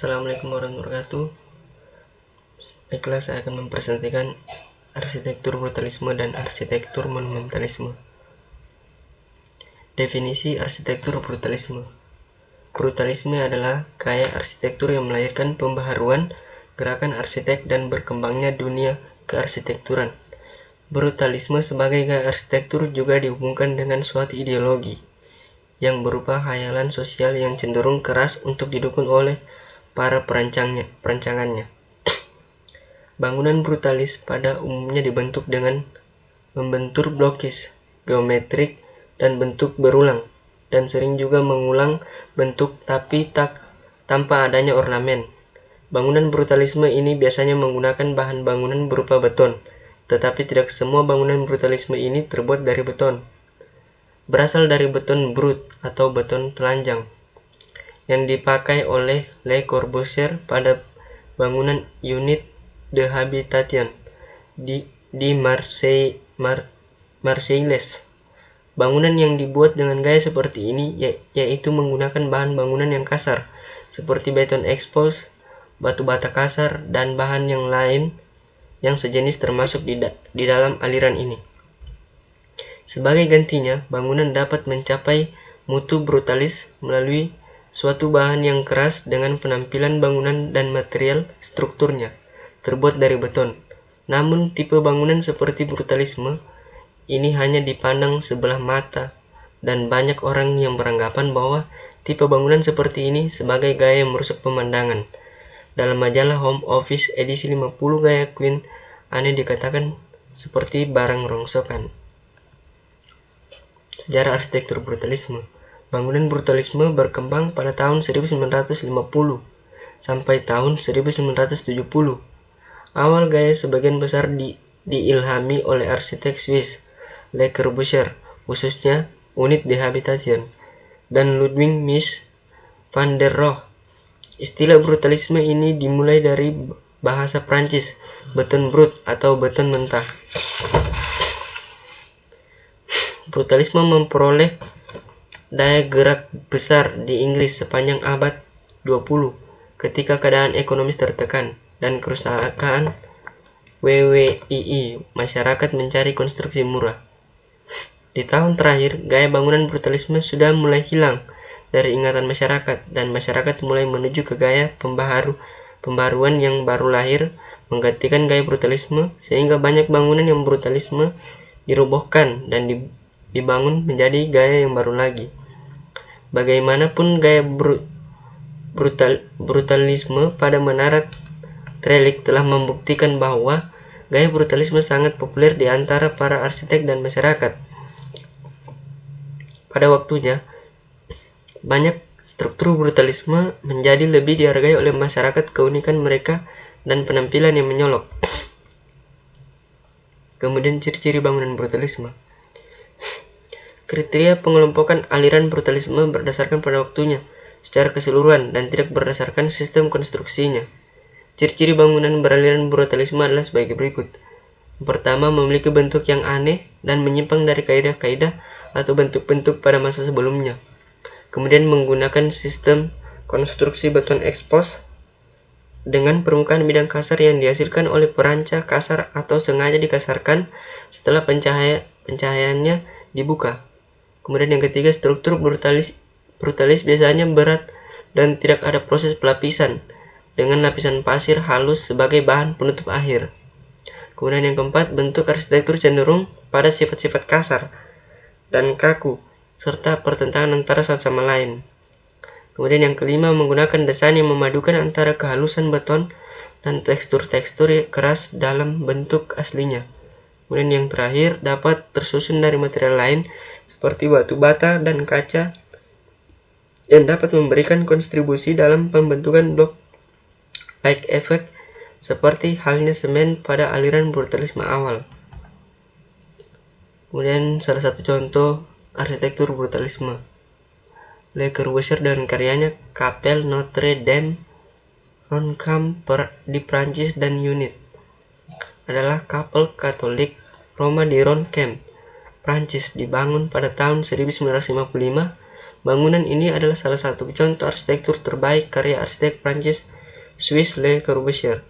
Assalamualaikum warahmatullahi wabarakatuh. Baiklah, saya akan mempresentasikan arsitektur brutalisme dan arsitektur monumentalisme. Definisi arsitektur brutalisme. Brutalisme adalah gaya arsitektur yang melahirkan pembaharuan gerakan arsitek dan berkembangnya dunia kearsitekturan. Brutalisme sebagai gaya arsitektur juga dihubungkan dengan suatu ideologi yang berupa khayalan sosial yang cenderung keras untuk didukung oleh para perancangannya. Bangunan brutalis pada umumnya dibentuk dengan membentur blokis, geometrik, dan bentuk berulang, dan sering juga mengulang bentuk tapi tanpa adanya ornamen. Bangunan brutalisme ini biasanya menggunakan bahan bangunan berupa beton, tetapi tidak semua bangunan brutalisme ini terbuat dari beton. Berasal dari beton brut atau beton telanjang yang dipakai oleh Le Corbusier pada bangunan Unit de Habitation di Marseilles. Bangunan yang dibuat dengan gaya seperti ini yaitu menggunakan bahan bangunan yang kasar seperti beton expose, batu bata kasar, dan bahan yang lain yang sejenis termasuk di dalam aliran ini. Sebagai gantinya, bangunan dapat mencapai mutu brutalis melalui suatu bahan yang keras dengan penampilan bangunan dan material strukturnya terbuat dari beton. Namun tipe bangunan seperti brutalisme ini hanya dipandang sebelah mata, dan banyak orang yang beranggapan bahwa tipe bangunan seperti ini sebagai gaya yang merusak pemandangan. Dalam majalah Home Office edisi 50 gaya Queen Anne dikatakan seperti barang rongsokan. Sejarah arsitektur brutalisme. Bangunan brutalisme berkembang pada tahun 1950 sampai tahun 1970. Awal gaya sebagian besar diilhami oleh arsitek Swiss Le Corbusier, khususnya Unit de Habitation, dan Ludwig Mies van der Rohe. Istilah brutalisme ini dimulai dari bahasa Prancis, beton brut atau beton mentah. Brutalisme memperoleh daya gerak besar di Inggris sepanjang abad 20 ketika keadaan ekonomis tertekan dan kerusakan WWII, masyarakat mencari konstruksi murah. Di tahun terakhir, gaya bangunan brutalisme sudah mulai hilang dari ingatan masyarakat, dan masyarakat mulai menuju ke gaya pembaruan yang baru lahir menggantikan gaya brutalisme, sehingga banyak bangunan yang brutalisme dirobohkan dan dibangun menjadi gaya yang baru lagi. Bagaimanapun, gaya brutalisme pada Menara Trellick telah membuktikan bahwa gaya brutalisme sangat populer di antara para arsitek dan masyarakat. Pada waktunya, banyak struktur brutalisme menjadi lebih dihargai oleh masyarakat keunikan mereka dan penampilan yang menyolok. Kemudian ciri-ciri bangunan brutalisme. Kriteria pengelompokan aliran brutalisme berdasarkan pada waktunya secara keseluruhan dan tidak berdasarkan sistem konstruksinya. Ciri-ciri bangunan beraliran brutalisme adalah sebagai berikut. Yang pertama, memiliki bentuk yang aneh dan menyimpang dari kaidah-kaidah atau bentuk-bentuk pada masa sebelumnya. Kemudian menggunakan sistem konstruksi beton expose dengan permukaan bidang kasar yang dihasilkan oleh perancang kasar atau sengaja dikasarkan setelah pencahayaannya dibuka. Kemudian yang ketiga, struktur brutalis biasanya berat dan tidak ada proses pelapisan dengan lapisan pasir halus sebagai bahan penutup akhir. Kemudian yang keempat, bentuk arsitektur cenderung pada sifat-sifat kasar dan kaku serta pertentangan antara satu sama lain. Kemudian yang kelima, menggunakan desain yang memadukan antara kehalusan beton dan tekstur-tekstur keras dalam bentuk aslinya. Kemudian yang terakhir, dapat tersusun dari material lain seperti batu bata dan kaca yang dapat memberikan kontribusi dalam pembentukan blok like effect seperti halnya semen pada aliran brutalisme awal. Kemudian salah satu contoh arsitektur brutalisme, Le Corbusier dan karyanya Kapel Notre Dame Ronchamp di Prancis dan Unit adalah kapel Katolik Roma di Ronchamp, Prancis, dibangun pada tahun 1955. Bangunan ini adalah salah satu contoh arsitektur terbaik karya arsitek Prancis Swiss Le Corbusier.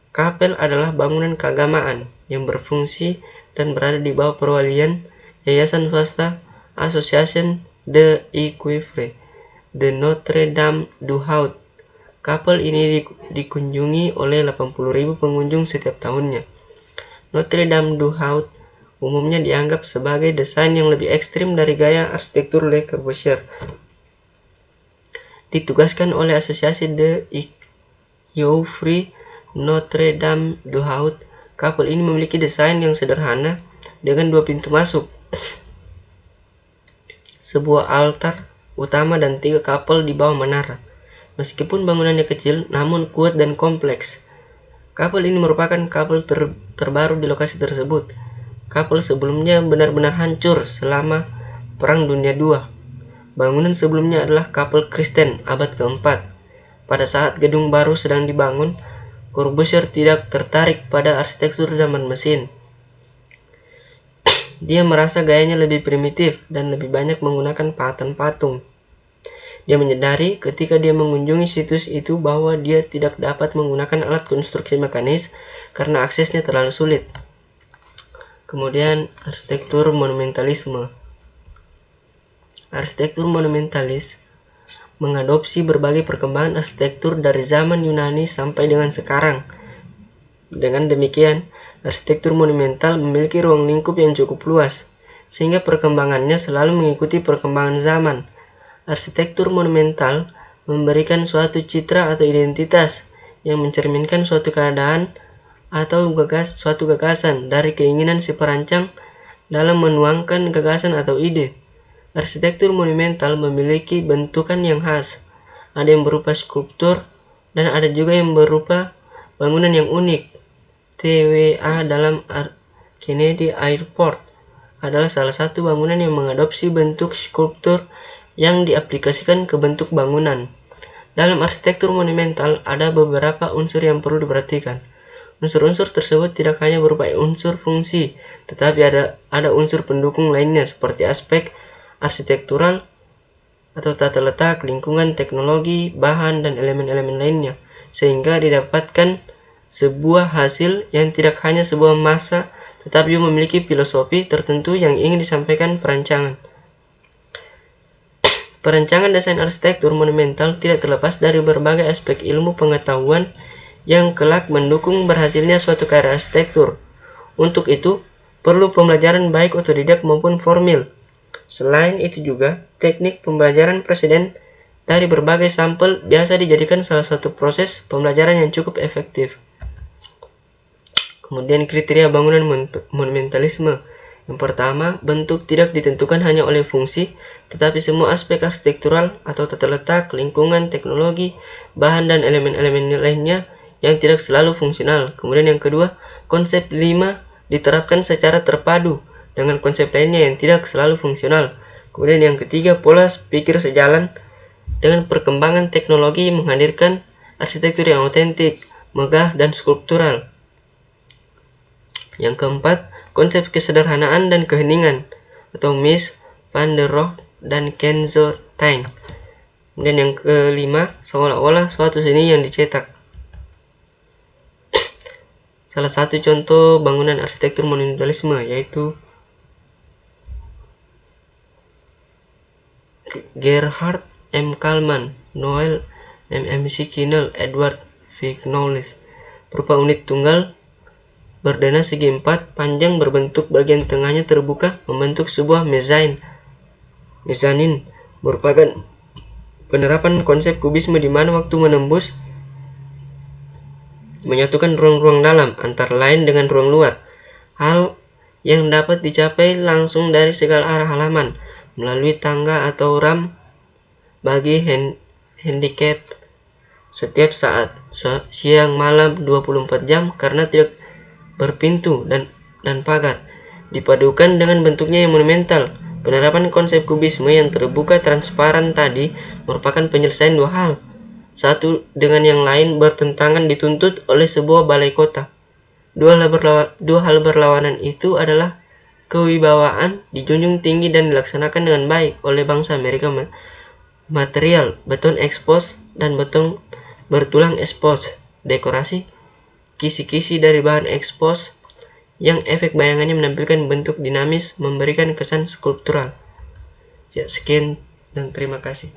Kapel adalah bangunan keagamaan yang berfungsi dan berada di bawah perwalian yayasan swasta Association de Equivre de Notre-Dame du Haut. Kapel ini dikunjungi oleh 80.000 pengunjung setiap tahunnya. Notre-Dame du Haut umumnya dianggap sebagai desain yang lebih ekstrim dari gaya arsitektur Le Corbusier. Ditugaskan oleh Asosiasi de Equivre Notre-Dame du Haut, kapel ini memiliki desain yang sederhana dengan 2 pintu masuk, sebuah altar utama dan 3 kapel di bawah menara. Meskipun bangunannya kecil, namun kuat dan kompleks. Kapel ini merupakan kapel terbaru di lokasi tersebut. Kapel sebelumnya benar-benar hancur selama Perang Dunia II. Bangunan sebelumnya adalah kapel Kristen abad keempat. Pada saat gedung baru sedang dibangun, Corbusier tidak tertarik pada arsitektur zaman mesin. Dia merasa gayanya lebih primitif dan lebih banyak menggunakan pahatan patung. Dia menyadari ketika dia mengunjungi situs itu bahwa dia tidak dapat menggunakan alat konstruksi mekanis karena aksesnya terlalu sulit. Kemudian arsitektur monumentalisme. Arsitektur monumentalis mengadopsi berbagai perkembangan arsitektur dari zaman Yunani sampai dengan sekarang. Dengan demikian, arsitektur monumental memiliki ruang lingkup yang cukup luas, sehingga perkembangannya selalu mengikuti perkembangan zaman. Arsitektur monumental memberikan suatu citra atau identitas yang mencerminkan suatu keadaan atau suatu gagasan dari keinginan si perancang dalam menuangkan gagasan atau ide. Arsitektur monumental memiliki bentukan yang khas. Ada yang berupa skulptur dan ada juga yang berupa bangunan yang unik. TWA dalam Kennedy Airport adalah salah satu bangunan yang mengadopsi bentuk skulptur yang diaplikasikan ke bentuk bangunan. Dalam arsitektur monumental ada beberapa unsur yang perlu diperhatikan. Unsur-unsur tersebut tidak hanya berupa unsur fungsi, tetapi ada unsur pendukung lainnya seperti aspek arsitektural atau tata letak, lingkungan, teknologi, bahan, dan elemen-elemen lainnya, sehingga didapatkan sebuah hasil yang tidak hanya sebuah massa, tetapi memiliki filosofi tertentu yang ingin disampaikan perancangan. Perancangan desain arsitektur monumental tidak terlepas dari berbagai aspek ilmu pengetahuan yang kelak mendukung berhasilnya suatu karya arsitektur. Untuk itu, perlu pembelajaran baik otodidak maupun formil. Selain itu juga, teknik pembelajaran presiden dari berbagai sampel biasa dijadikan salah satu proses pembelajaran yang cukup efektif. Kemudian kriteria bangunan monumentalisme. Yang pertama, bentuk tidak ditentukan hanya oleh fungsi, tetapi semua aspek arsitektural atau tata letak, lingkungan, teknologi, bahan, dan elemen-elemen lainnya yang tidak selalu fungsional. Kemudian yang kedua, konsep 5 diterapkan secara terpadu dengan konsep lainnya yang tidak selalu fungsional. Kemudian yang ketiga, pola pikir sejalan dengan perkembangan teknologi menghadirkan arsitektur yang otentik, megah, dan skulptural. Yang keempat, konsep kesederhanaan dan keheningan atau Mies van der Rohe dan Kenzo Tang. Kemudian yang kelima, seolah-olah suatu seni yang dicetak. Salah satu contoh bangunan arsitektur monumentalisme yaitu Gerhard M. Kallman, Noel MMC Kinnel, Edward Vignoles, berupa unit tunggal berdana segi 4 panjang berbentuk bagian tengahnya terbuka membentuk sebuah mezanin, merupakan penerapan konsep kubisme di mana waktu menembus menyatukan ruang-ruang dalam antara lain dengan ruang luar, hal yang dapat dicapai langsung dari segala arah halaman melalui tangga atau ramp bagi handicap setiap saat, siang malam 24 jam karena tidak berpintu dan pagar. Dipadukan dengan bentuknya yang monumental, penerapan konsep kubisme yang terbuka transparan tadi merupakan penyelesaian dua hal. Satu dengan yang lain bertentangan dituntut oleh sebuah balai kota. Dua hal berlawanan itu adalah kewibawaan dijunjung tinggi dan dilaksanakan dengan baik oleh bangsa Amerika. Material, beton expose dan beton Bertulang expose, dekorasi, kisi-kisi dari bahan expose yang efek bayangannya menampilkan bentuk dinamis memberikan kesan skulptural. Ya, sekian dan terima kasih.